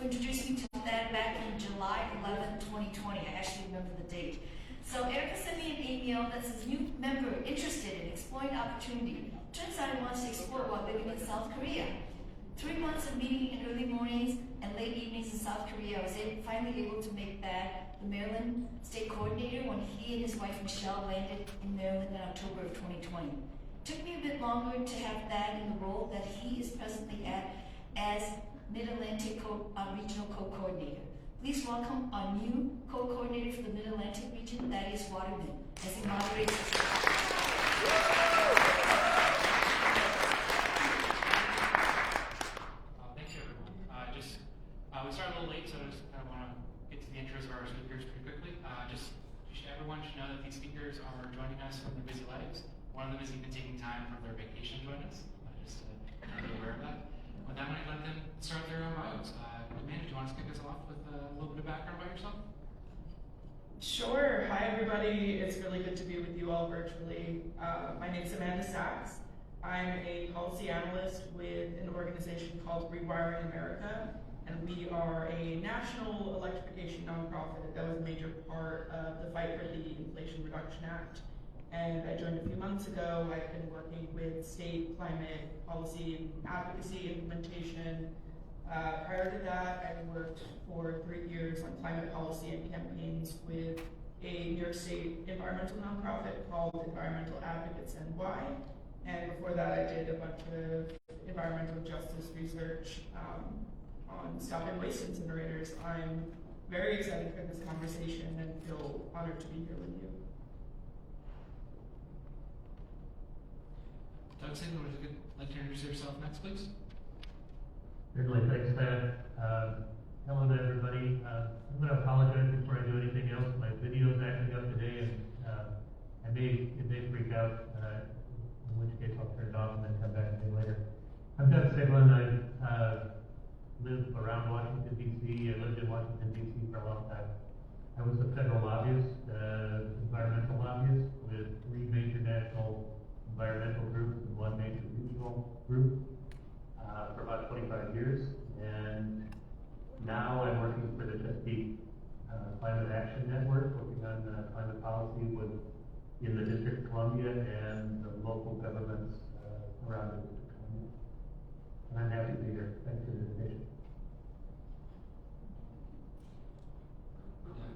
introduced me to that back in July 11, 2020. I actually remember the date. So Erica sent me an email that says, new member interested in exploring opportunity. Turns out he wants to explore while living in South Korea. 3 months of meeting in early mornings and late evenings in South Korea, I was finally able to make that the Maryland State Coordinator when he and his wife Michelle landed in Maryland in October of 2020. Took me a bit longer to have that in the role that he is presently at as Mid-Atlantic Regional Co-Coordinator. Please welcome our new Co-Coordinator for the Mid-Atlantic region, Thaddeus Waterman, as he moderates this. Thank you, everyone. We started a little late, so I just kind of want to get to the intros of our speakers pretty quickly. Everyone should know that these speakers are joining us from their busy lives. One of them is even taking time from their vacation to join us, just to be aware of that. With that, I'm going to let them start their own bios. Amanda, do you want to kick us off with a little bit of background about yourself? Sure. Hi, everybody. It's really good to be with you all virtually. My name is Amanda Sachs. I'm a policy analyst with an organization called Rewiring America, and we are a national electrification nonprofit that was a major part of the fight for the Inflation Reduction Act. And I joined a few months ago. I've been working with state climate policy advocacy implementation. Prior to that, I worked for 3 years on climate policy and campaigns with a New York State environmental nonprofit called Environmental Advocates NY. And before that, I did a bunch of environmental justice research on stop-and waste incinerators. I'm very excited for this conversation and feel honored to be here with you. Doug Siglin, would you like to introduce yourself next, please? Certainly, thanks, Thad. Hello to everybody. I'm going to apologize before I do anything else. My video is acting up today, and it may freak out, in which case I'll turn it off and then come back a bit later. I'm Doug Siglin. I live around Washington, D.C. I lived in Washington, D.C. for a long time. I was a federal lobbyist, environmental lobbyist, with 3 major national environmental groups and 1 major regional group for about 25 years. And now I'm working for the Chesapeake Climate Action Network, working on climate policy in the District of Columbia and the local governments around the District of Columbia. And I'm happy to be here. Thanks for the invitation.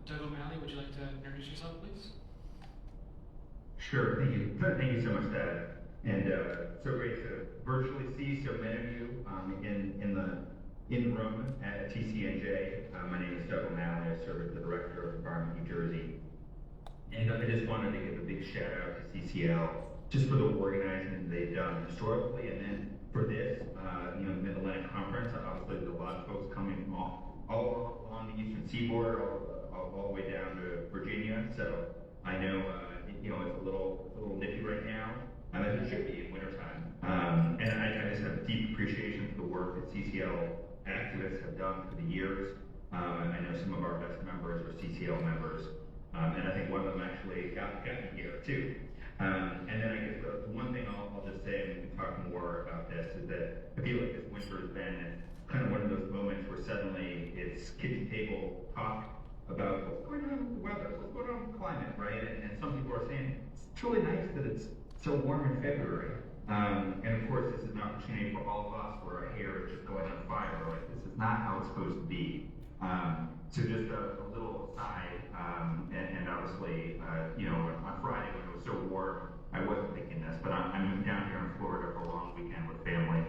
Doug O'Malley, would you like to introduce yourself, please? Sure, thank you. Thank you so much, Thad. And so great to virtually see so many of you in the room at TCNJ. My name is Doug O'Malley. I serve as the Director of Environment New Jersey. And I just wanted to give a big shout out to CCL just for the organizing they've done historically, and then for this, Mid-Atlantic Conference. Obviously, there's a lot of folks coming from all along the eastern seaboard, all the way down to Virginia. So I know it's a little nippy right now, as it should be in wintertime. And I just have a deep appreciation for the work that CCL activists have done for the years. I know some of our best members are CCL members, and I think one of them actually got me here too. And then I guess the one thing I'll just say, and we can talk more about this, is that I feel like this winter has been kind of one of those moments where suddenly it's kitchen table talk about what's going on with the weather, what's going on with the climate, right? And some people are saying it's really nice that it's so warm in February. And of course, this is an opportunity for all of us where our hair is just going on fire. Like, this is not how it's supposed to be. So just a little aside, and obviously, on Friday when it was so warm, I wasn't thinking this, but I'm down here in Florida for a long weekend with family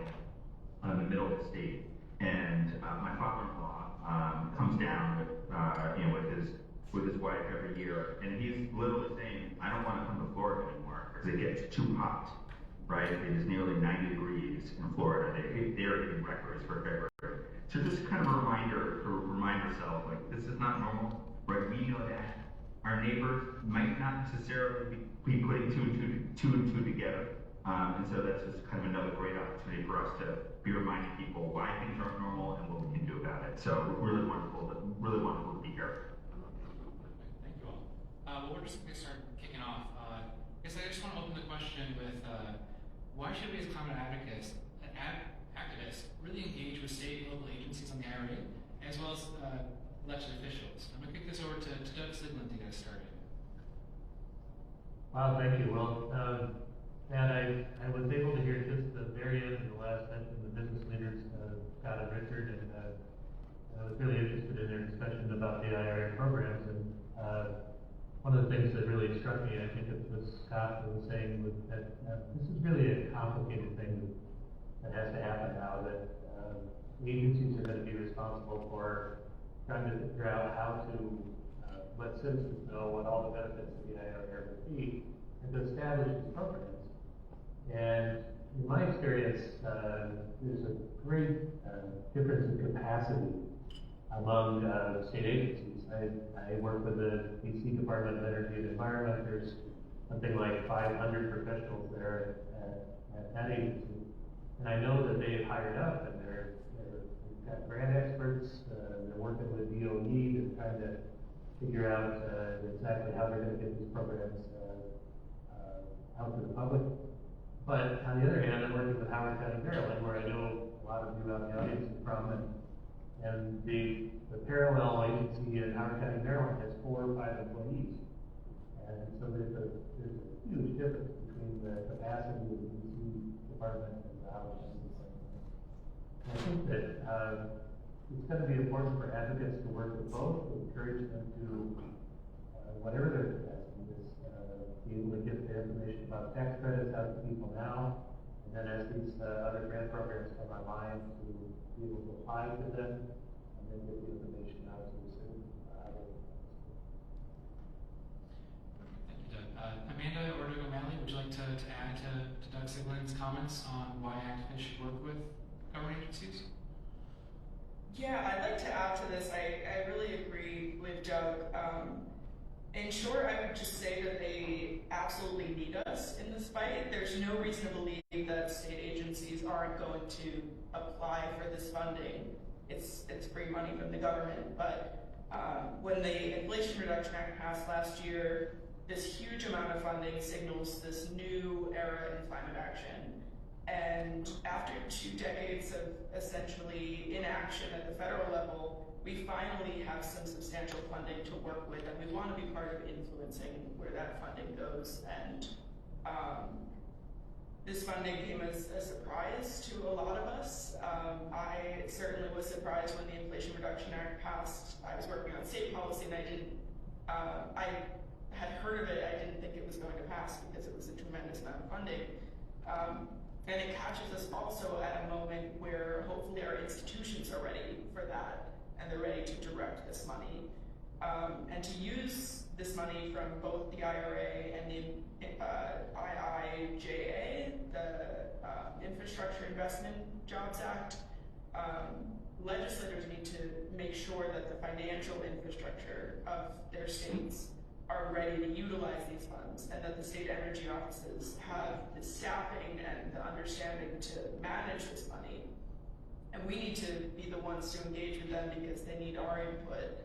in the middle of the state. And my father-in-law comes down with his wife every year, and he's literally saying, I don't want to come to Florida anymore because it gets too hot, right? It is nearly 90 degrees in Florida. They're hitting records for February. So just kind of a reminder to remind ourselves, like, this is not normal, right? We know that. Our neighbors might not necessarily be putting two and two together. And so that's just kind of another great opportunity for us to be reminding people why things aren't normal and what we can do about it. So really wonderful to be here. Thank you all. Well, we're just going to start kicking off. I guess I just want to open the question with why should we as climate activists really engage with state and local agencies on the IRA? as well as elected officials. I'm going to kick this over to Doug Siglin to get us started. Wow, thank you. Well, Matt, I was able to hear just the very end of the last sentence, the business leaders, Scott and Richard, and I was really interested in their discussion about the IRA programs. And one of the things that really struck me, I think it was Scott who was saying, was that this is really a complicated thing that has to happen now, that agencies are going to be responsible for trying to figure out how to let citizens know what all the benefits of the IRA would be, and to establish these programs. And in my experience, there's a great difference in capacity among state agencies. I work with the DC Department of Energy and Environment. There's something like 500 professionals there at that agency. And I know that they've hired up, and they've got grant experts, they're working with DOE, they're trying to figure out exactly how they're going to get these programs out to the public. But on the other hand, I'm working with Howard County, Maryland, where I know a lot of you out in the audience are from, and the parallel agency in Howard County, Maryland has 4 or 5 employees. And so there's a huge difference between the capacity of the DC department and the Howard County department. And I think that it's going to be important for advocates to work with both, to encourage them to, whatever their capacity is, be able to get the information about tax credits out to people now, and then as these other grant programs come online, to be able to apply to them, and then get the information out to the citizens. Thank you, Doug. Amanda or Doug O'Malley, would you like to add to Doug Siglin's comments on why activists should work with government agencies? Yeah, I'd like to add to this. I really agree with Doug. In short, I would just say that they absolutely need us in this fight. There's no reason to believe that state agencies aren't going to apply for this funding. It's free money from the government, but when the Inflation Reduction Act passed last year, this huge amount of funding signals this new era in climate action. And after 2 decades of essentially inaction at the federal level, we finally have some substantial funding to work with, and we want to be part of influencing where that funding goes. And this funding came as a surprise to a lot of us. I certainly was surprised when the Inflation Reduction Act passed. I was working on state policy, and I had heard of it. I didn't think it was going to pass because it was a tremendous amount of funding. And it catches us also at a moment where hopefully our institutions are ready for that, and they're ready to direct this money. And to use this money from both the IRA and the IIJA, the Infrastructure Investment Jobs Act, legislators need to make sure that the financial infrastructure of their states are ready to utilize these funds, and that the state energy offices have the staffing and the understanding to manage this money. And we need to be the ones to engage with them because they need our input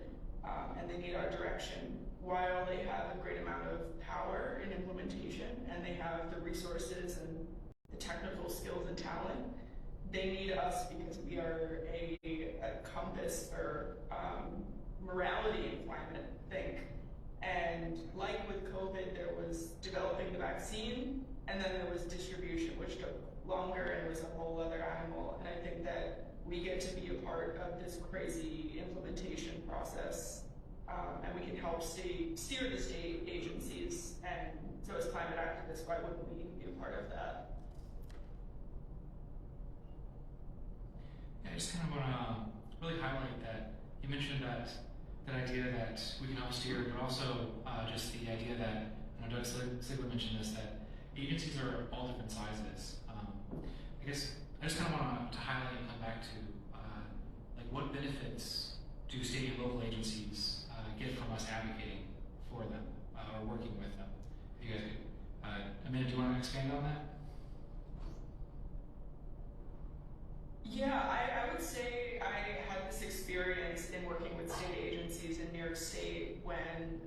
and they need our direction. While they have a great amount of power in implementation and they have the resources and the technical skills and talent, they need us because we are a compass for morality in climate think. And like with COVID, there was developing the vaccine, and then there was distribution, which took longer and was a whole other animal. And I think that we get to be a part of this crazy implementation process, and we can help steer the state agencies. And so as climate activists, why wouldn't we be a part of that? Yeah, I just kind of want to really highlight that you mentioned that idea that we can help steer, but also just the idea that, Doug Siglin mentioned this, that agencies are all different sizes. I guess I just kind of want to highlight and come back to like what benefits do state and local agencies get from us advocating for them or working with them? If you guys could, Amanda, do you want to expand on that? Yeah, I would say I had this experience in working with state agencies in New York State when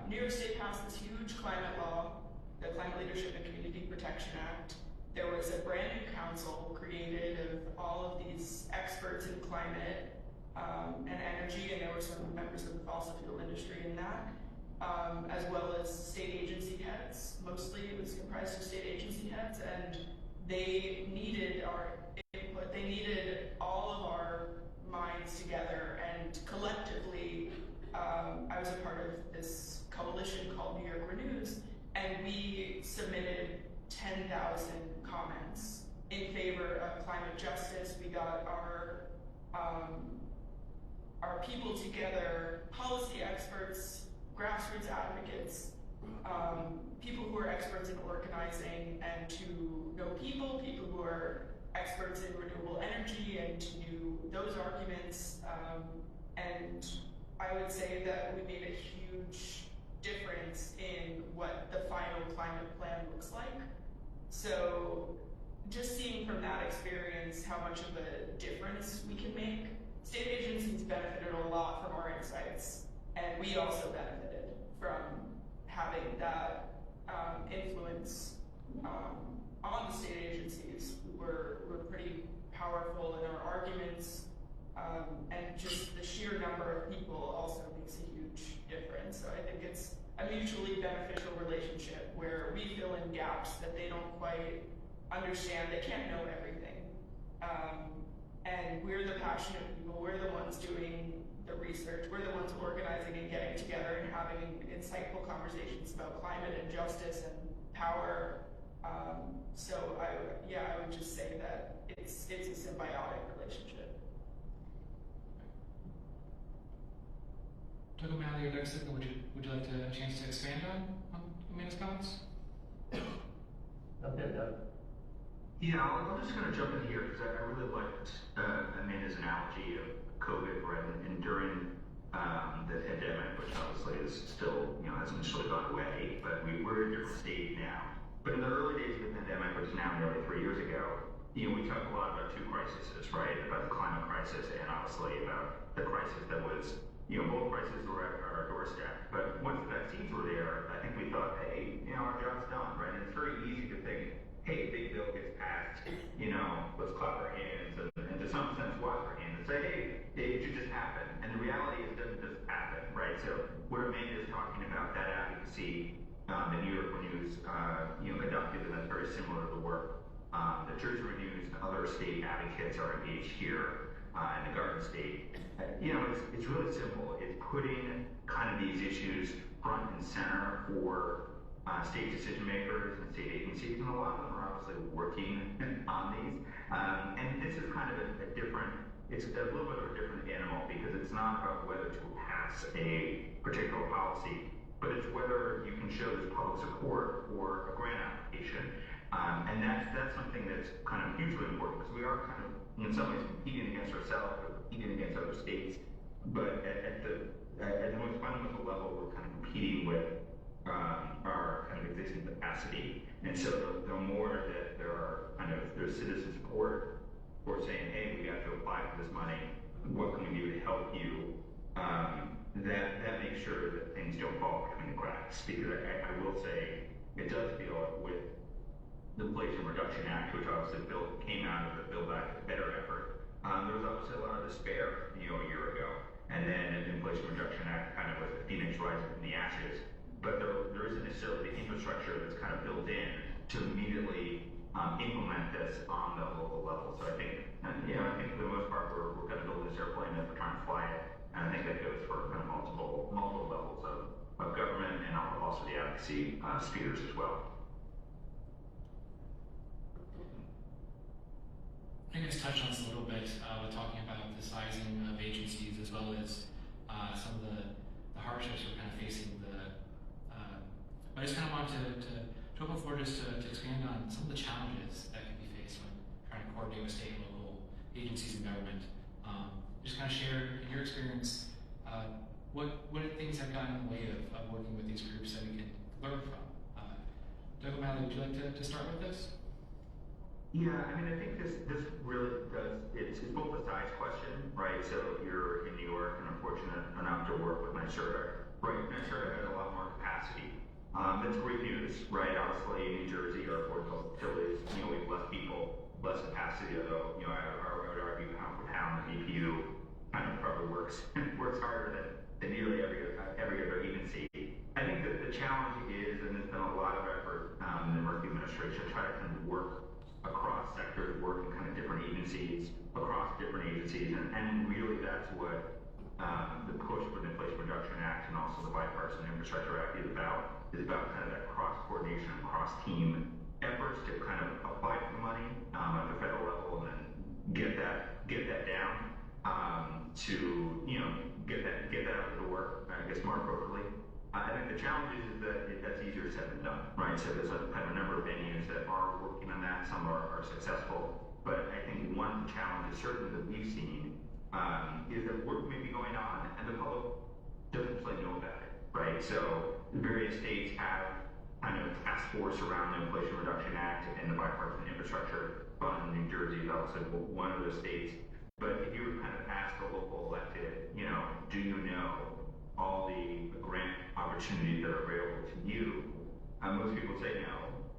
New York State passed this huge climate law, the Climate Leadership and Community Protection Act. There was a brand new council created of all of these experts in climate, and energy, and there were some members of the fossil fuel industry in that, as well as state agency heads. Mostly it was comprised of state agency heads, and they needed our input. They needed all of our minds together, and collectively, I was a part of this coalition called New York Renews, and we submitted 10,000 comments in favor of climate justice. We got our people together, policy experts, grassroots advocates, people who are experts in organizing and to know people who are experts in renewable energy and to do those arguments. And I would say that we made a huge difference in what the final climate plan looks like. So just seeing from that experience how much of a difference we can make. State agencies benefited a lot from our insights, and we also benefited from having that influence on the state agencies. Were pretty powerful in our arguments, and just the sheer number of people also makes a huge difference. So I think it's a mutually beneficial relationship where we fill in gaps that they don't quite understand. They can't know everything. And we're the passionate people. We're the ones doing the research. We're the ones organizing and getting together and having insightful conversations about climate and justice and power. So I would just say that it's a symbiotic relationship. Doug O'Malley or Doug Siglin, would you like a chance to expand on Amanda's comments? Okay, Doug. Yeah, I'll just kind of jump in here because I really liked Amanda's analogy of COVID, right? And during the pandemic, which obviously is still, hasn't necessarily gone away, but we're in a different stage now. But in the early days of the pandemic, which is now nearly 3 years ago, we talked a lot about two crises, right? About the climate crisis and obviously about the crisis that was, both crises were at our doorstep. But once the vaccines were there, I think we thought, hey, our job's done, right? And it's very easy to think, hey, big bill gets passed, let's clap our hands and to some sense wash our hands and say, hey, it should just happen. And the reality is it doesn't just happen, right? So what Amanda is talking about, that advocacy that New York Renews, conducted, and that's very similar to the work that Jersey Renews and other state advocates are engaged here in the Garden State. It's really simple. It's putting kind of these issues front and center for state decision makers and state agencies, and a lot of them are obviously working on these. And this is kind of it's a little bit of a different animal because it's not about whether to pass a particular policy, but it's whether you can show this public support for a grant application. And that's something that's kind of hugely important because we are kind of, in some ways, competing against ourselves, or competing against other states. But at the most fundamental level, we're kind of competing with our kind of existing capacity. And so the more that there's citizen support for saying, hey, we have to apply for this money, what can we do to help you? That makes sure that things don't fall between the cracks. Because I will say, it does feel with the Inflation Reduction Act, which obviously came out of the Build Back Better effort, there was obviously a lot of despair, a year ago. And then the Inflation Reduction Act kind of was the phoenix rising from the ashes. But there isn't necessarily the infrastructure that's kind of built in to immediately implement this on the local level. So I think for the most part, we're going to build this airplane as we're trying to fly it. And I think that goes for kind of multiple levels of government and also the advocacy spheres as well. I think touch on this a little bit with talking about the sizing of agencies as well as some of the hardships we're kind of facing. But I just kind of wanted to open the floor just to expand on some of the challenges that can be faced when trying to coordinate with state and local agencies and government. Just kind of share, in your experience, what things have gotten in the way of working with these groups that we can learn from. Doug O'Malley, would you like to start with this? Yeah, I think this really does, it's both a size question, right? So if you're in New York and are fortunate enough to work with NYSERDA, right? NYSERDA has a lot more capacity. That's great news, right? Obviously, in New Jersey, our Board of Utilities, we have less people, less capacity, although, I would argue pound for pound, the BPU kind of works harder than nearly every other agency. I think that the challenge is, and there's been a lot of effort in the MARC administration to try to kind of work across sectors, work in kind of different agencies, across different agencies, and really that's what the push for the Inflation Reduction Act and also the Bipartisan Infrastructure Act is about kind of that cross-coordination and cross-team efforts to kind of apply for the money at the federal level and then get that down to, get that out the door, I guess, more appropriately. I think the challenge is that that's easier said than done, right? So there's kind of a number of venues that are working on that. Some are successful, but I think one challenge is certainly that we've seen is that work may be going on and the public doesn't really know about it, right? So various states have kind of a task force around the Inflation Reduction Act and the Bipartisan Infrastructure Fund. New Jersey is also one of those states. But if you would kind of ask a local elected, do you know all the grant opportunities that are available to you? Most people say no.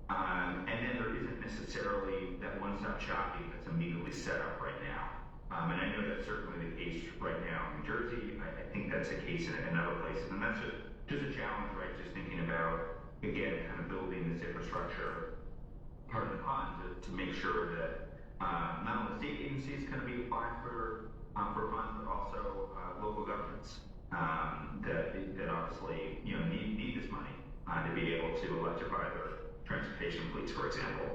And then there isn't necessarily that one-stop shopping that's immediately set up right now. And I know that's certainly the case right now in New Jersey. I think that's the case in other places. And that's just a challenge, right? Just thinking about, again, kind of building this infrastructure, part of the fund to make sure that not only state agencies can be applying for funds, but also local governments that obviously need this money to be able to electrify their transportation fleets, for example.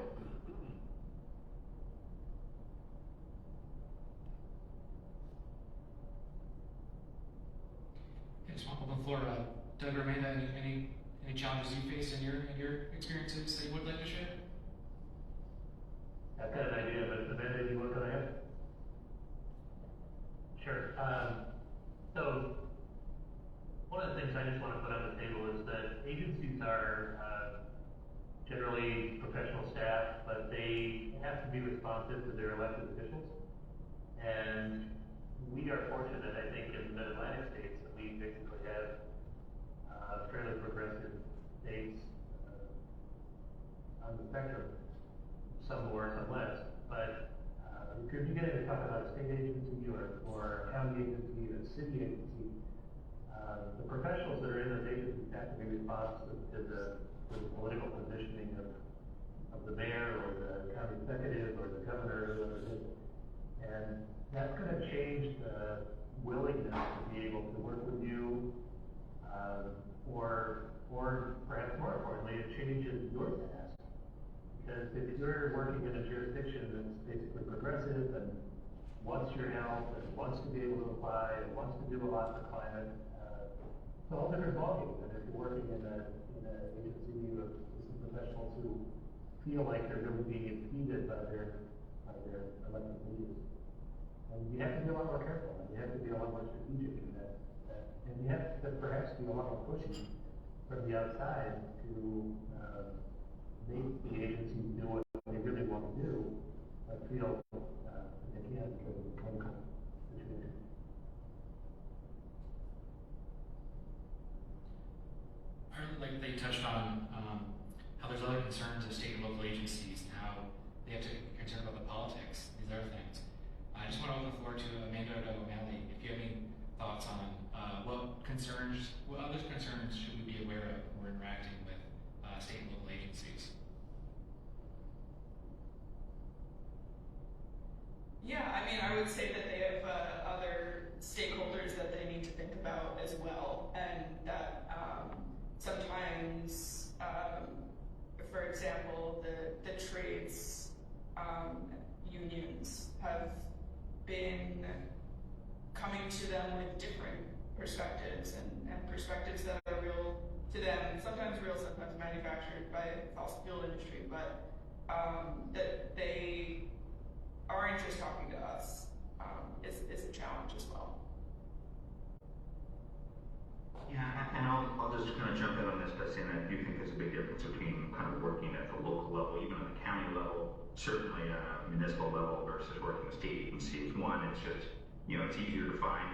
I just want to open the floor. Doug or Amanda, any challenges you face in your experiences that you would like to share? I've got an idea, but Amanda, do you want to go ahead? Sure. So one of the things I just want to put on the table is that agencies are generally professional staff, but they have to be responsive to their elected officials. And we are fortunate, I think, in the Mid-Atlantic states that we basically have fairly progressive states on the spectrum, some more, some less. But if you're beginning to talk about a state agency or a county agency or a city agency, the professionals that are in those agencies have to be responsive to the political positioning of the mayor or the county executive or the governor or whoever it is. And that's going to change the willingness to be able to work with you, or perhaps more importantly, it changes your task. Because if you're working in a jurisdiction that's basically progressive and wants your help and wants to be able to apply and wants to do a lot for climate, it's a whole different ballgame than if you're working in an agency of some professionals who feel like they're really being impeded by their elected leaders. And you have to be a lot more careful, and you have to be a lot more strategic in that. And you have to perhaps be a lot more pushy from the outside to make the agencies do what they really want to do, but feel that they can't because of the political situation. Like they touched on how there's other concerns of state and local agencies and how they have to be concerned about the politics, these other things. I just want to open the floor to Amanda or O'Malley. If you have any thoughts on what other concerns should we be aware of when we're interacting with state and local agencies? Yeah, I mean, I would say that they have other stakeholders that they need to think about as well, and that sometimes, for example, the trades unions have been coming to them with different perspectives and perspectives that are real to them, sometimes real, sometimes manufactured by the fossil fuel industry, but that they aren't just talking to us is a challenge as well. Yeah, and I'll just kind of jump in on this by saying that I do think there's a big difference between kind of working at the local level, even at the county level, certainly at a municipal level versus working with state agencies. One, it's just, it's easier to find,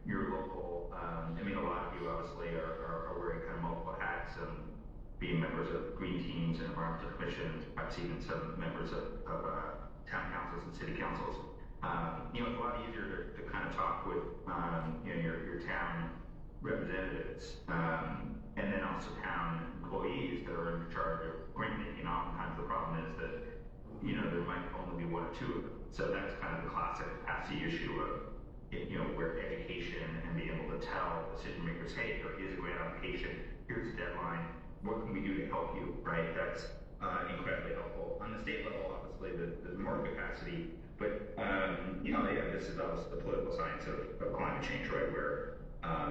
your local, I mean, a lot of you obviously are wearing kind of multiple hats and being members of green teams and environmental commissions, perhaps even some members of town councils and city councils. It's a lot easier to kind of talk with, your town representatives, and then also town employees that are in charge of grant making. Oftentimes the problem is that, there might only be one or two of them. So that's kind of the classic ASSE issue of, where education and being able to tell decision makers, hey, here's a grant application, here's a deadline, what can we do to help you, right? That's incredibly helpful. On the state level, obviously, there's more capacity, but, this is obviously the political science of climate change, right? Where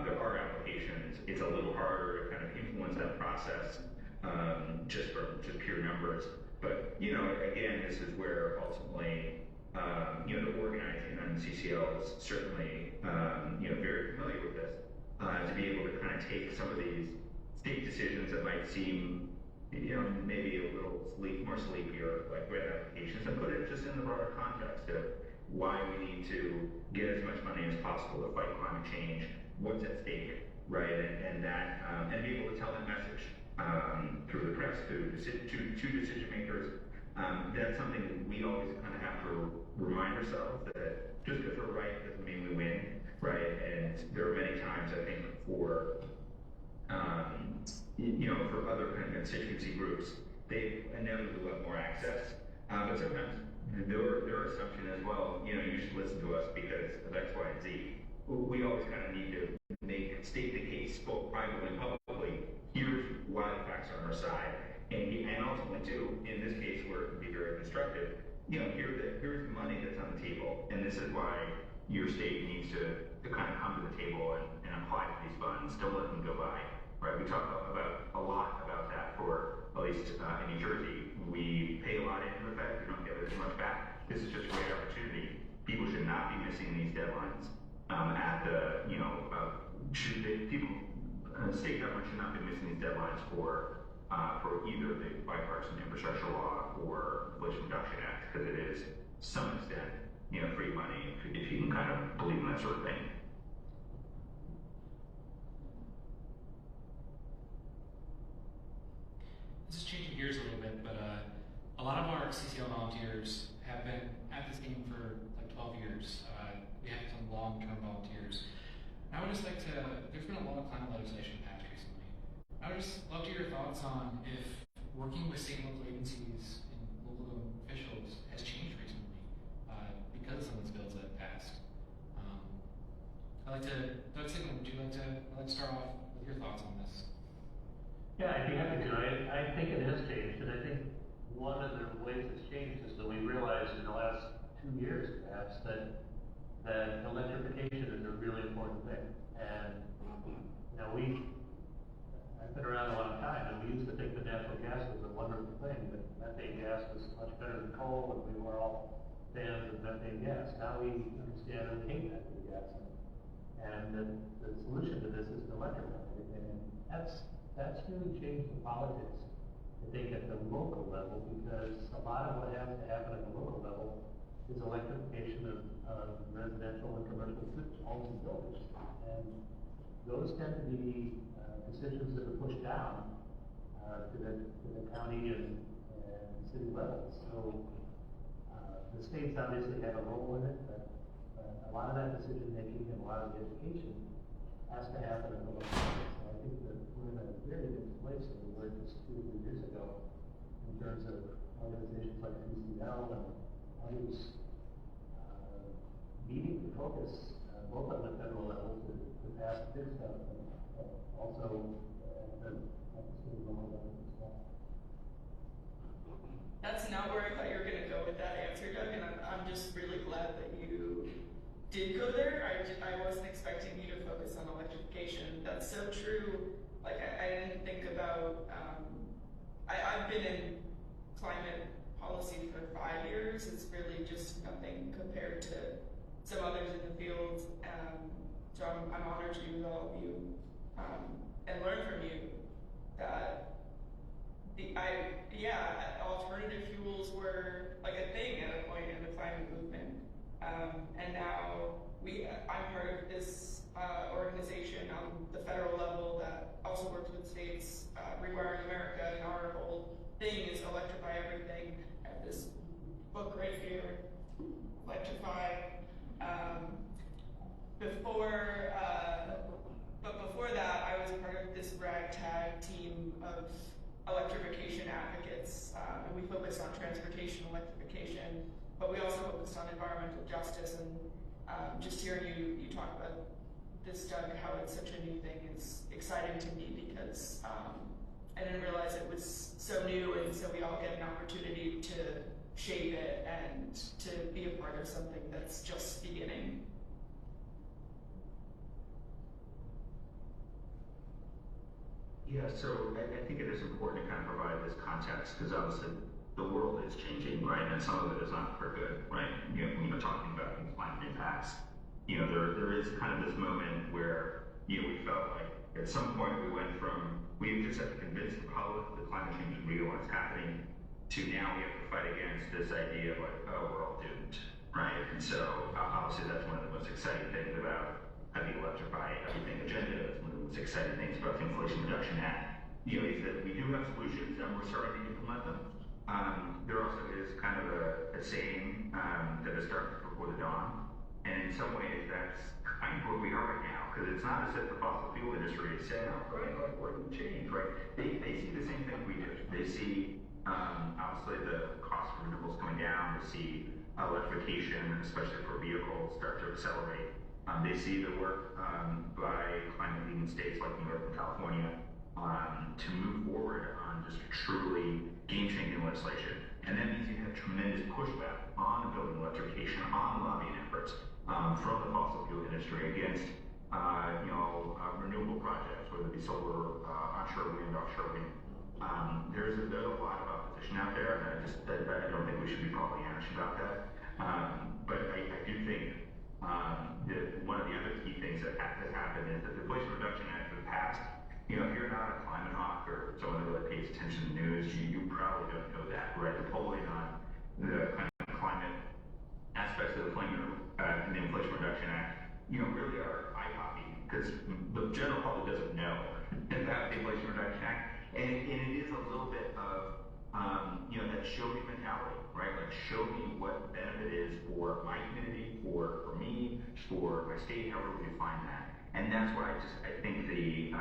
there are applications, it's a little harder to kind of influence that process just pure numbers. But, again, this is where ultimately, the organizing and CCL is certainly, very familiar with this, to be able to kind of take some of these state decisions that might seem, maybe a little more sleepier, like grant applications, and put it just in the broader context of why we need to get as much money as possible to fight climate change, what's at stake, right? And that, and be able to tell that message through the press, to decision makers. That's something that we always kind of have to remind ourselves that just because we're right doesn't mean we win, right? And there are many times, I think, for for other kind of constituency groups, they inevitably will have more access. But sometimes their assumption is, well, you should listen to us because of X, Y, and Z. We always kind of need to state the case, both privately and publicly. Here's why the facts are on our side, and ultimately too, in this case where it can be very constructive. Here's the money that's on the table, and this is why your state needs to kind of come to the table and apply for these funds. Don't let them go by. Right, we talk about a lot about that for, at least in New Jersey. We pay a lot into the Fed, we don't get as much back. This is just a great opportunity. People should not be missing these deadlines. State government should not be missing these deadlines for either the bipartisan infrastructure law or Inflation Reduction Act, because it is, to some extent, free money if you can kind of believe in that sort of thing. This is changing gears a little bit, but a lot of our CCL volunteers have been at this game for like 12 years. We have some long-term volunteers. I would just like to, there's been a lot of climate legislation passed recently. I would just love to hear your thoughts on if working with state and local agencies and local officials has changed recently because of some of these bills that have passed. Doug Siglin, would you like to start off with your thoughts on this? Yeah, I'd be happy to. I think it has changed, and I think one of the ways it's changed is that we realized in the last 2 years, perhaps, that electrification is a really important thing. And I've been around a long time, and we used to think that natural gas was a wonderful thing, that methane gas was much better than coal, and we were all fans of methane gas. Now we understand and hate methane gas, and the solution to this is to electrify everything. And that's really changed the politics, I think, at the local level, because a lot of what has to happen at the local level is electrification of residential and commercial homes and buildings. And those tend to be decisions that are pushed down to the county and city levels. So the states obviously have a role in it, but a lot of that decision making and a lot of the education has to happen at the local level. So I think that we're in a very different place than we were just 2 or 3 years ago in terms of organizations like PCL and others needing to focus both on the federal level to pass big stuff, and also at the state level as well. That's not where I thought you were going to go with that answer, Doug, and I'm just really glad that you did go there. I wasn't expecting you to focus on electrification. That's so true. Like, I didn't think about, I've been in climate policy for 5 years. It's really just nothing compared to some others in the field. So I'm honored to be with all of you and learn from you that alternative fuels were like a thing at a point in the climate movement. And now I'm part of this organization on the federal level that also works with states, Rewiring America, and our whole thing is electrify everything. I have this book right here, Electrify. before that, I was part of this ragtag team of electrification advocates, and we focused on transportation electrification, but we also focused on environmental justice. And just hearing you talk about this, Doug, how it's such a new thing is exciting to me because I didn't realize it was so new, and so we all get an opportunity to shape it and to be a part of something that's just beginning. Yeah, so I think it is important to kind of provide this context because obviously the world is changing, right? And some of it is not for good, right? Talking about these climate impacts, there is kind of this moment where, we felt like at some point we just have to convince the public that climate change is real and it's happening, to now we have to fight against this idea of like, oh, we're all doomed, right? And so obviously that's one of the most exciting things about the Electrify Everything agenda. It's one of the most exciting things about the Inflation Reduction Act, is that we do have solutions and we're starting to implement them. There also is kind of a saying that is starting before the dawn. And in some ways that's kind of where we are right now, because it's not as if the fossil fuel industry is saying, oh, right, like we're going to change, right? They see the same thing we do. They see, obviously, the cost of renewables coming down. They see electrification, especially for vehicles, start to accelerate. They see the work by climate-leading states like New York and California to move forward on just truly game-changing legislation. And that means you have tremendous pushback on building electrification, on lobbying efforts from the fossil fuel industry against renewable projects, whether it be solar, onshore wind, offshore wind. There's a lot of opposition out there, and I don't think we should be Pollyannish about that. But I do think that one of the other key things that has happened is that the Inflation Reduction Act in the past, if you're not a climate hawk or someone that really pays attention to the news, you probably don't know that, right? The polling on the kind of climate aspects of the Inflation Reduction Act, really are eye-popping because the general public doesn't know about the Inflation Reduction Act, and it is a little bit of that show me mentality, right? Like show me what the benefit is for my community, for me, for my state, however we define that. And that's why I think the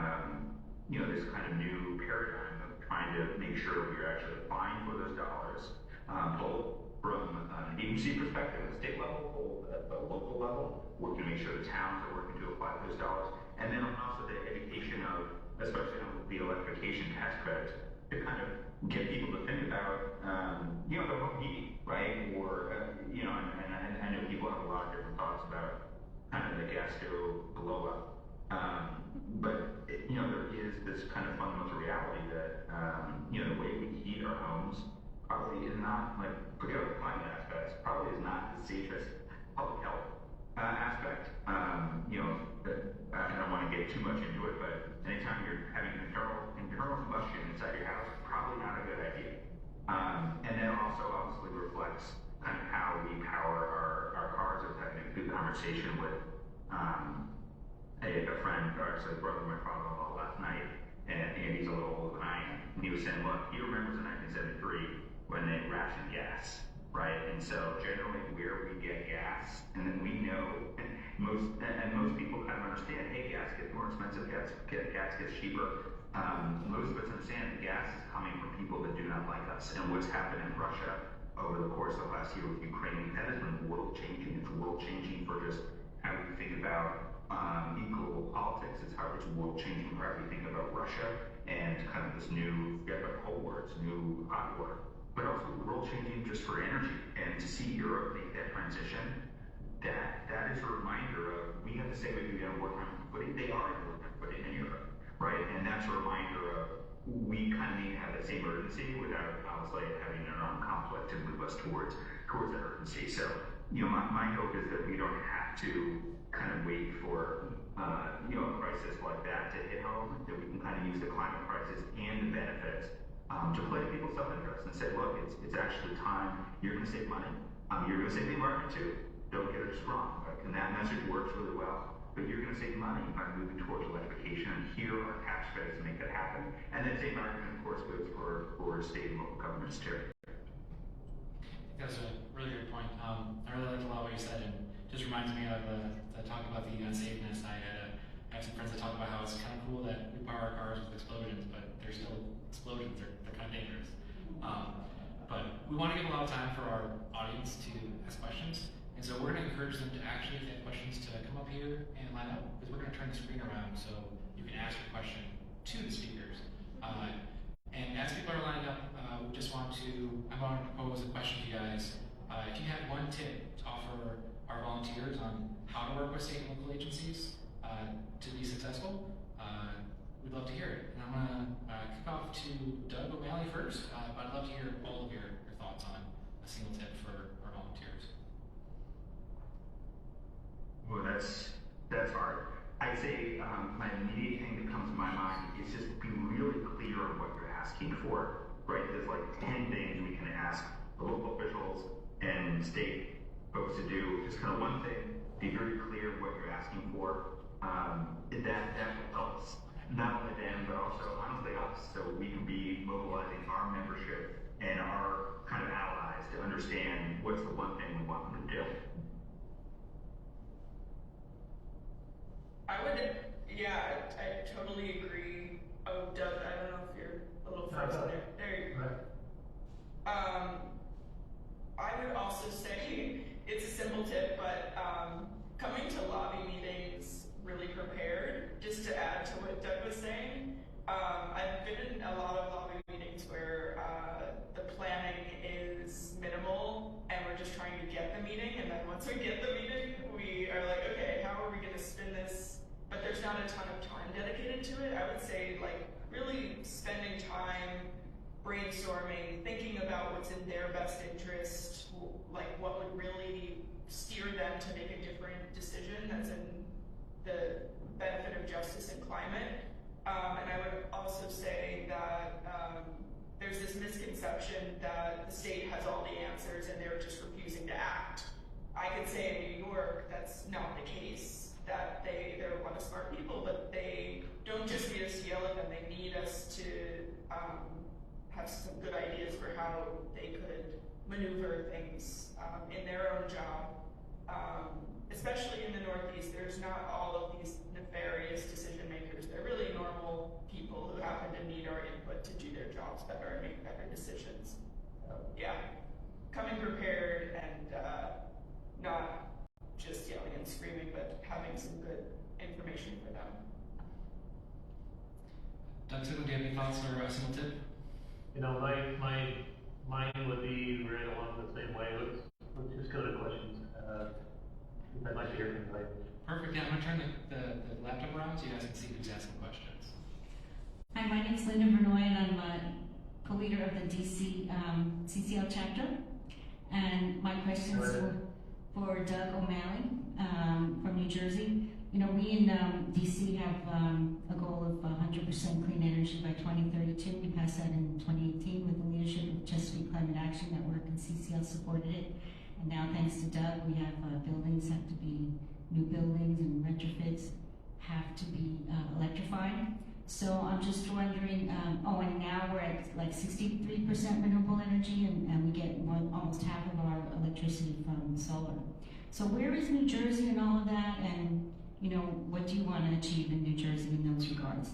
this kind of new paradigm of trying to make sure we're actually applying for those dollars, both from an agency perspective at the state level, both at the local level, working to make sure the towns are working to apply those dollars, and then also the education of, especially on the electrification tax credits, to kind of get people to think about, their home heating, right? Or, and I know people have a lot of different thoughts about kind of the gas stove blow up. But, there is this kind of fundamental reality that, the way we heat our homes probably is not, like, forget about the climate aspects, probably is not the safest public health aspect. I don't want to get too much into it, but anytime you're having internal combustion inside your house, probably not a good idea. And that also obviously reflects kind of how we power our cars. I was having a good conversation with a friend, or actually a brother of my father-in-law last night, and he's a little older than I am. And he was saying, look, he remembers in 1973 when they rationed gas, right? And so generally where we get gas, and then we know, most people kind of understand, hey, gas gets more expensive, gas gets cheaper. Most of us understand that gas is coming from people that do not like us. And what's happened in Russia over the course of last year with Ukraine, that has been world changing. It's world changing for just how we think about global politics. It's world changing for how we think about Russia and kind of this new, Cold War, it's new hot war. But also world changing just for energy. And to see Europe make that transition, that is a reminder of, we have to say we have wartime footing. They are in wartime footing in Europe, right? And that's a reminder of, we kind of need to have that same urgency without obviously having an armed conflict to move us towards that urgency. So, my hope is that we don't have to kind of wait for a crisis like that to hit home, that we can kind of use the climate crisis and the benefits to play to people's self-interest and say, look, it's actually time. You're going to save money. You're going to save the environment too. Don't get it wrong. Right? And that message works really well. But you're going to save money by moving towards electrification, and here are tax credits to make that happen. And that same argument, of course, goes for state and local governments too. That's a really good point. I really liked a lot of what you said, and just reminds me of the talk about the unsafeness. I have some friends that talk about how it's kind of cool that we power our cars with explosions, but they're still explosions. They're kind of dangerous. But we want to give a lot of time for our audience to ask questions, and so we're going to encourage them to actually, if they have questions, to come up here and line up, because we're going to turn the screen around so you can ask your question to the speakers. And as people are lining up, I'm going to propose a question to you guys. If you had one tip to offer our volunteers on how to work with state and local agencies to be successful, we'd love to hear it. And I'm going to kick off to Doug O'Malley first, but I'd love to hear all of your thoughts on a single tip for our volunteers. Well, that's hard. I'd say my immediate thing that comes to my mind is just be really clear on what you're asking for, right? There's like 10 things we can ask the local officials and state folks to do. Just kind of one thing, be very clear what you're asking for. That will help us, not only them, but also honestly us, so we can be mobilizing our membership and our kind of allies to understand what's the one thing we want them to do. I totally agree. Oh, Doug, I don't know if you're a little frozen there. There you go. I would also say it's a simple tip, but coming to lobby meetings really prepared, just to add to what Doug was saying. I've been in a lot of lobby meetings where the planning is minimal and we're just trying to get the meeting, and then once we get the meeting, we are like, okay, how are we going to spin this? But there's not a ton of time dedicated to it. I would say like really spending time brainstorming, thinking about what's in their best interest, like what would really steer them to make a different decision that's in the benefit of justice and climate. And I would also say that there's this misconception that the state has all the answers and they're just refusing to act. I could say in New York, that's not the case. That they're a lot of smart people, but they don't just need us to yell at them, they need us to have some good ideas for how they could maneuver things in their own job. Especially in the Northeast, there's not all of these nefarious decision makers. They're really normal people who happen to need our input to do their jobs better and make better decisions. So, yeah, coming prepared and not just yelling and screaming, but having some good information for them. Doug Siglin, do you have any thoughts or a single tip? You know, my mind would be right along the same way. Let's just go to questions. I'd like to hear from you. Perfect. Yeah, I'm going to turn the laptop around so you guys can see who's asking questions. Hi, my name is Linda Vernoy, and I'm co-leader of the DC CCL chapter. And my questions were for Doug O'Malley from New Jersey. You know, we in DC have a goal of 100% clean energy by 2032. We passed that in 2018 with the leadership of Chesapeake Climate Action Network, and CCL supported it. And now, thanks to Doug, we have buildings have to be, new buildings and retrofits have to be electrified. So I'm just wondering, and now we're at like 63% renewable energy, and we get almost half of our electricity from solar. So where is New Jersey in all of that, and you know, what do you want to achieve in New Jersey in those regards?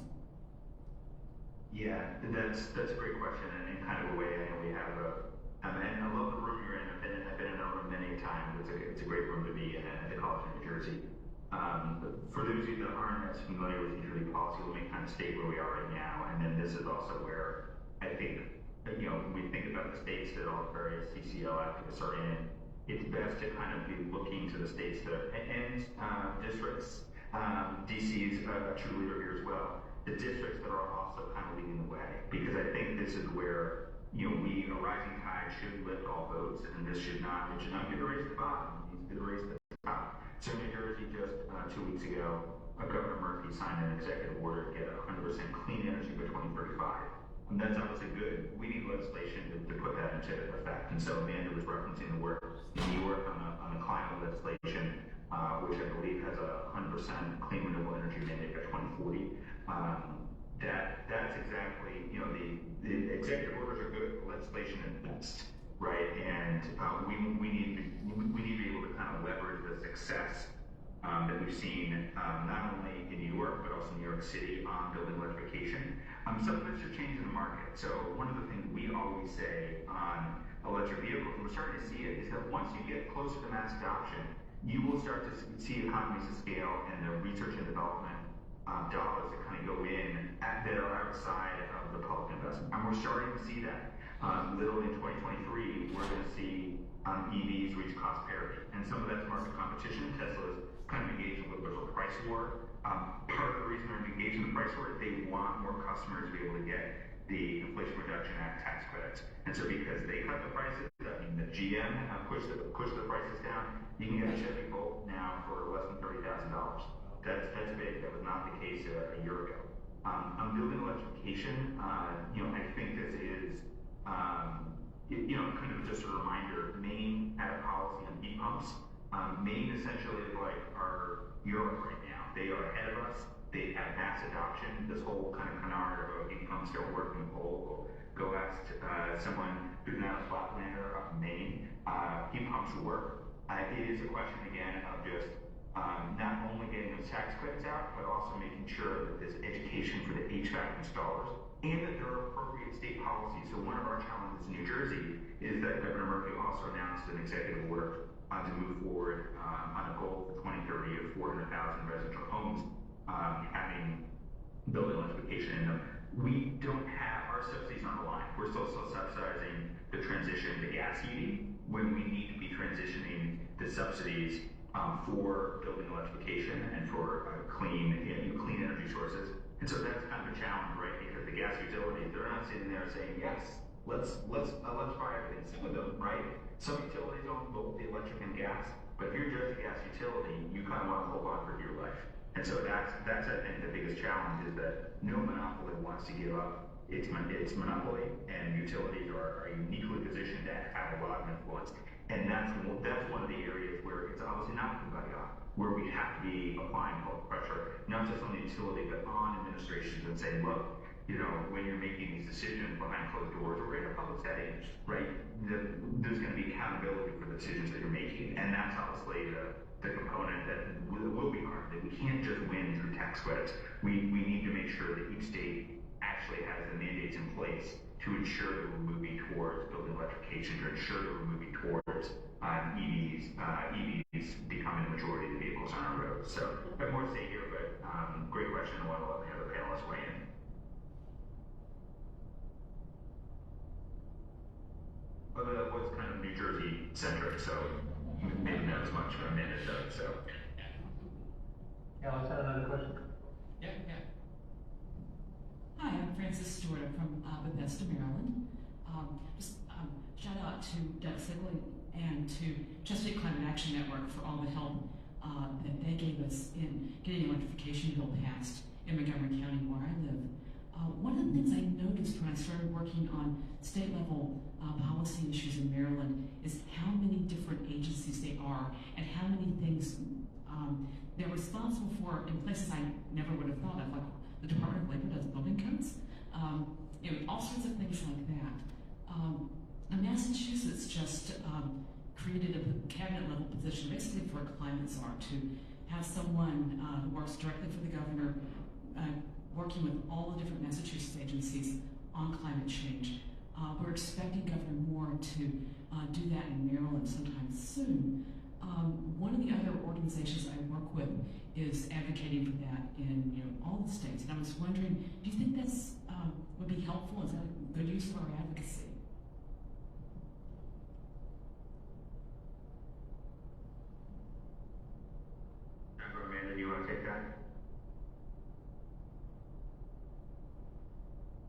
Yeah, that's a great question, and in kind of a way, I know we have and I love the room you're in. I've been in that room many times. It's a great room to be in at the College of New Jersey. For those of you that aren't as familiar with New Jersey policy, let me kind of state where we are right now, and then this is also where I think, you know, when we think about the states that all the various CCL activists are in, it's best to kind of be looking to the states that and districts. DC is a true leader here as well. The districts that are also kind of leading the way, because I think this is where, you know, a rising tide should lift all boats, and it should not be the race to the bottom. It needs to be the race to the top. So New Jersey just 2 weeks ago, Governor Murphy signed an executive order to get 100% clean energy by 2035. And that's obviously good. We need legislation to put that into effect. And so Amanda was referencing the work in New York on the climate legislation, which I believe has a 100% clean renewable energy mandate by 2040. That's exactly, you know, the executive orders are good, the legislation is best. right? And we need to be able to kind of leverage the success that we've seen not only in New York but also New York City on building electrification. Some of it's just changing the market. So one of the things we always say on electric vehicles, and we're starting to see it, is that once you get closer to mass adoption, you will start to see economies of scale and the research and development dollars that kind of go in that are outside of the public investment. And we're starting to see that. Literally in 2023, we're going to see EVs reach cost parity. And some of that's market competition. Tesla's kind of engaged in a little bit of a price war. Part of the reason they're engaged in the price war is they want more customers to be able to get the Inflation Reduction Act tax credits. And so because they cut the prices, I mean the GM pushed the prices down, you can get a Chevy Bolt now for less than $30,000. That's big. That was not the case a year ago. On building electrification, I think this is, kind of just a reminder. Maine had a policy on heat pumps. Maine essentially is like our Europe right now. They are ahead of us. They have mass adoption. This whole kind of canard of heat pumps don't work in the cold. Go ask someone who's not a flatlander up in Maine. Heat pumps work. It is a question again of just not only getting those tax credits out, but also making sure that there's education for the HVAC installers and that there are appropriate state policies. So one of our challenges in New Jersey is that Governor Murphy also announced an executive order to move forward on a goal for 2030 of 400,000 residential homes having building electrification in them. We don't have, our subsidies on the line. We're still subsidizing the transition to gas heating when we need to be transitioning the subsidies for building electrification and for clean energy sources. And so that's kind of a challenge, right? Because the gas utilities, they're not sitting there saying, yes, let's electrify everything. Some of them, right? Some utilities own both the electric and gas, but if you're just a gas utility, you kind of want to hold on for dear life. And so that's I think the biggest challenge is that no monopoly wants to give up its monopoly, and utilities are uniquely positioned to have a lot of influence. And that's one of the areas where it's obviously not kumbaya, where we have to be applying public pressure, not just on the utility, but on administrations and saying, look, when you're making these decisions behind closed doors or in a public setting, right, there's going to be accountability for the decisions that you're making. And that's obviously the component that will be hard, that we can't just win through tax credits. We need to make sure that each state actually has the mandates in place to ensure that we're moving towards building electrification, to ensure that we're moving towards EVs becoming the majority of the vehicles on our roads. So I have more to say here, but great question. I want to let the other panelists weigh in. Although that was kind of New Jersey centric, so maybe not as much for Amanda does. So. Yeah, let's have another question. Yeah. Hi, I'm Frances Stewart. I'm from Bethesda, Maryland. Shout out to Doug Siglin and to Chesapeake Climate Action Network for all the help that they gave us in getting the electrification bill passed in Montgomery County, where I live. One of the things I noticed when I started working on state level policy issues in Maryland is how many different agencies they are and how many things they're responsible for in places I never would have thought of, like the Department of Labor does building codes, all sorts of things like that. Massachusetts just created a cabinet level position basically for a climate czar to have someone who works directly for the governor working with all the different Massachusetts agencies on climate change. We're expecting Governor Moore to do that in Maryland sometime soon. One of the other organizations I work with is advocating for that in all the states, and I was wondering, do you think that's would be helpful? Is that a good use of our advocacy? Amanda, do you want to take that?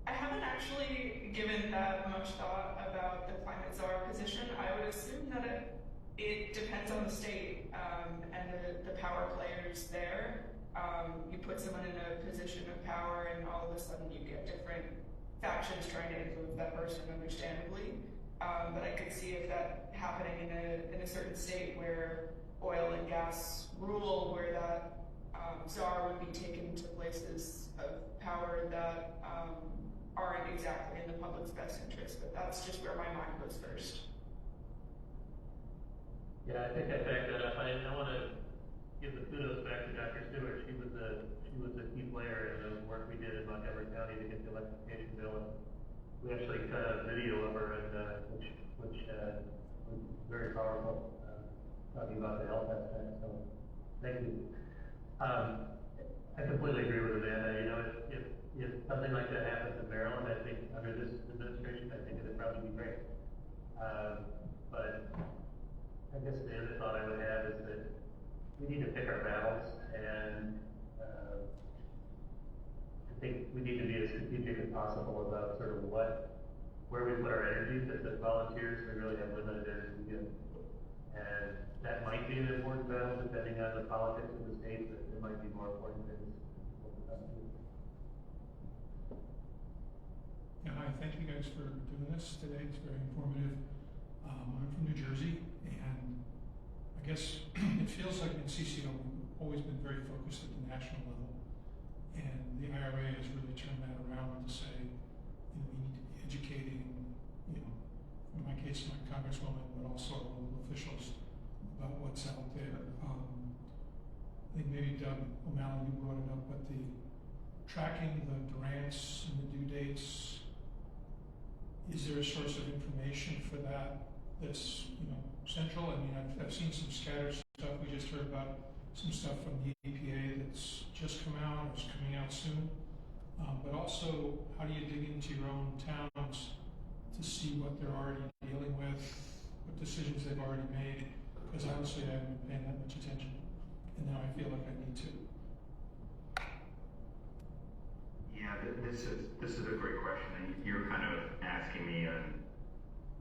I haven't actually given that much thought about the climate czar position. I would assume that it depends on the state and the power players there. You put someone in a position of power and all of a sudden you get different factions trying to influence that person, understandably. But I could see if that happening in a certain state where oil and gas rule, where that czar would be taken to places of power that aren't exactly in the public's best interest. But that's just where my mind goes first. Yeah, I think I backed that up. I want to give the kudos back to Dr. Stewart. She was a key player in the work we did in Montgomery County to get the electrification bill. And we actually cut a video of her, and which was very powerful, talking about the health aspect. So, thank you. I completely agree with Amanda. You know, if something like that happens in Maryland, I think under this administration, I think it'd probably be great. But I guess the other thought I would have is that we need to pick our battles, and I think we need to be as strategic as possible about sort of where we put our energy, because as volunteers, we really have limited energy, and that might be an important battle depending on the politics of the state, but it might be more important things. Yeah, hi, thank you guys for doing this today. It's very informative. I'm from New Jersey, and I guess it feels like in CCO we've always been very focused at the national level, and the IRA has really turned that around to say, you know, we need to be educating, you know, in my case, my congresswoman, but also our local officials about what's out there. I think maybe Doug O'Malley, you brought it up, but the tracking the grants and the due dates, is there a source of information for that that's, you know, central? I mean, I've seen some scattered stuff. We just heard about some stuff from the EPA that's just come out or is coming out soon. But also, how do you dig into your own towns to see what they're already dealing with, what decisions they've already made? Because honestly, I haven't been paying that much attention, and now I feel like I need to. Yeah, this is a great question, and you're kind of asking me,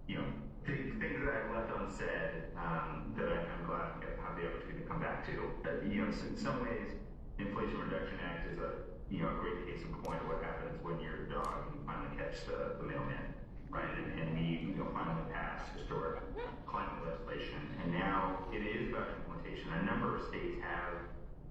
you know, things that I've left unsaid that I'm glad I have the opportunity to come back to. You know, in some ways, Inflation Reduction Act is a great case in point of what happens when your dog finally catch the mailman, right? And we finally passed historic climate legislation, and now it is about implementation. A number of states have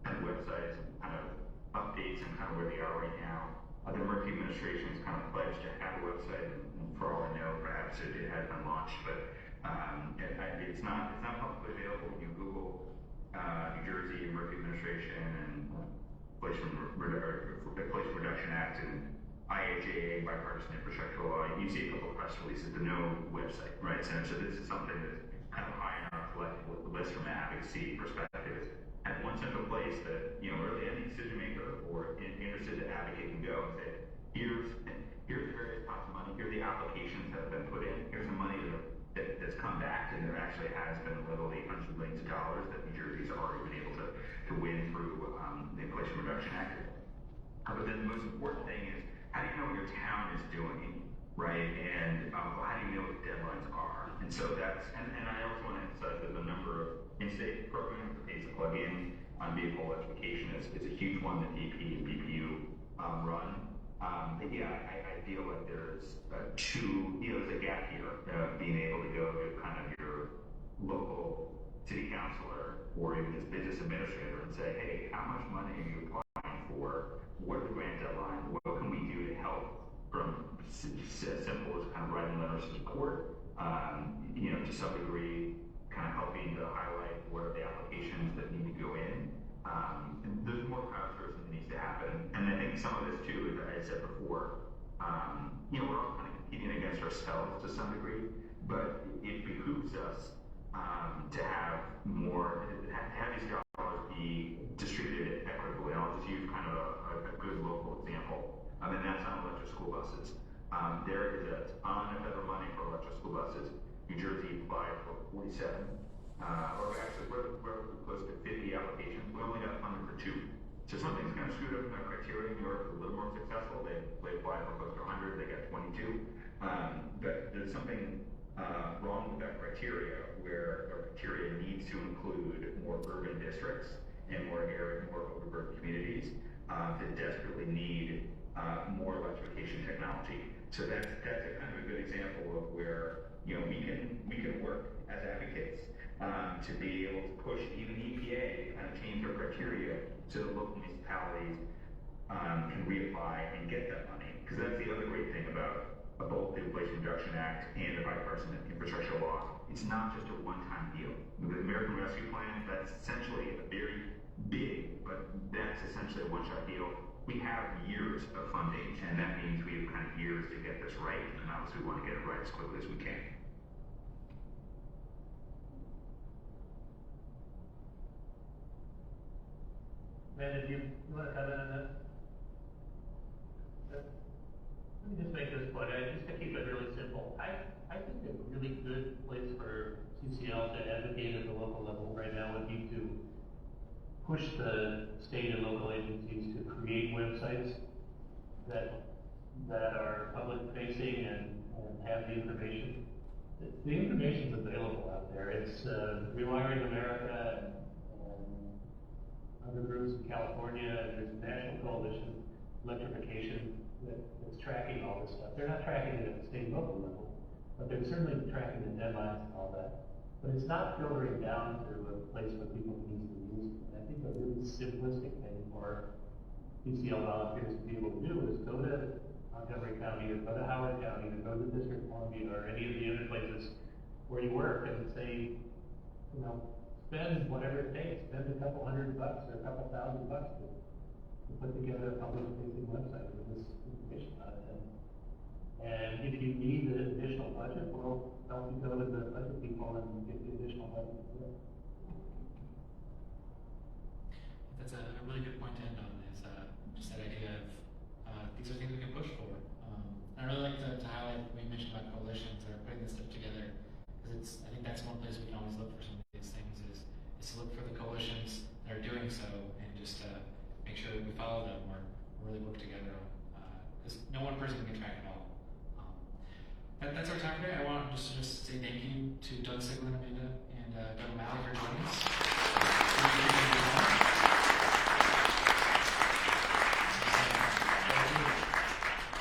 kind of websites and kind of updates and kind of where they are right now. The MARC administration has kind of pledged to have a website, and for all I know, perhaps it has been launched, but it's not publicly available. When you Google New Jersey MARC administration and Inflation Reduction Act and IIJA, bipartisan infrastructure law, you see a couple of press releases, but no website, right? So this is something that's kind of high on our collective list from an advocacy perspective. At one central place that, you know, really any decision maker or interested to advocate can go and say, here's the various pots of money, here are the applications that have been put in, here's the money that's come back, and there actually has been literally hundreds of millions of dollars that New Jersey's already been able to win through the Inflation Reduction Act. But then the most important thing is, how do you know what your town is doing, right? And how do you know what the deadlines are? And so that's, and I also want to emphasize that the number of in-state programs that pays to plug in on vehicle electrification is a huge one that DP and BPU run. But yeah, I feel like there's there's a gap here of being able to go to kind of your local city councilor or even this business administrator and say, hey, how much money are you applying for? What are the grant deadlines? What can we do to help? From simple as kind of writing letters of support, you know, to some degree, kind of helping to highlight what are the applications that need to go in. And there's more crowdsourcing that needs to happen. And I think some of this too, as I said before, you know, we're all kind of competing against ourselves to some degree, but it behooves us to have more, have these dollars be distributed equitably. And I'll just use kind of a good local example. And that's on electric school buses. There is a ton of federal money for electric school buses. New Jersey applied for 47, or actually we're close to 50 applications. We only got funded for 2. So something's kind of screwed up in our criteria. New York was a little more successful. They applied for close to 100. They got 22. But there's something wrong with that criteria, where our criteria needs to include more urban districts and more overburdened communities that desperately need more electrification technology. So that's a kind of a good example of where, you know, we can work as advocates to be able to push even EPA to kind of change their criteria so that local municipalities can reapply and get that money. Because that's the other great thing about both the Inflation Reduction Act and the bipartisan infrastructure law it's not just a one-time deal. The American Rescue Plan, that's essentially a very big, but that's essentially a one-shot deal. We have years of funding, and that means we have kind of years to get this right, and obviously we want to get it right as quickly as we can. Man, you want to comment on that? Let me just make this point, just to keep it really simple. I think a really good place for CCL to advocate at the local level right now would be to push the state and local agencies to create websites that are public facing and have the information. The information's available out there. It's Rewiring America and other groups in California, and there's a national coalition, electrification, that's tracking all this stuff. They're not tracking it at the state and local level, but they're certainly tracking the deadlines and all that. But it's not filtering down to a place where people can easily use it. And I think a really simplistic thing for PCL volunteers to be able to do is go to Montgomery County or go to Howard County or go to District of Columbia or any of the other places where you work and say, you know, spend whatever it takes, spend a couple $100 or a couple $1,000 to put together a public facing website with this information on it. And if you need an additional budget, we'll help you go to the budget people and get the additional budget to do it. That's a really good point to end on, is just that idea of these are things we can push for. I really like to highlight what we mentioned about coalitions that are putting this stuff together, because I think that's one place we can always look for some of these things is to look for the coalitions that are doing so and just make sure that we follow them or really work together on, because no one person can track it all. That's our time today. I want to just say thank you to Doug Siglin, Amanda, and Doug O'Malley for joining us.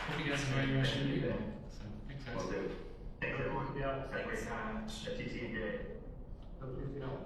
Hope you guys enjoy your rest of your evening. So, thanks guys. Will do. Thanks everyone. Yeah. Have a great time at TCNJ. Go to CCL.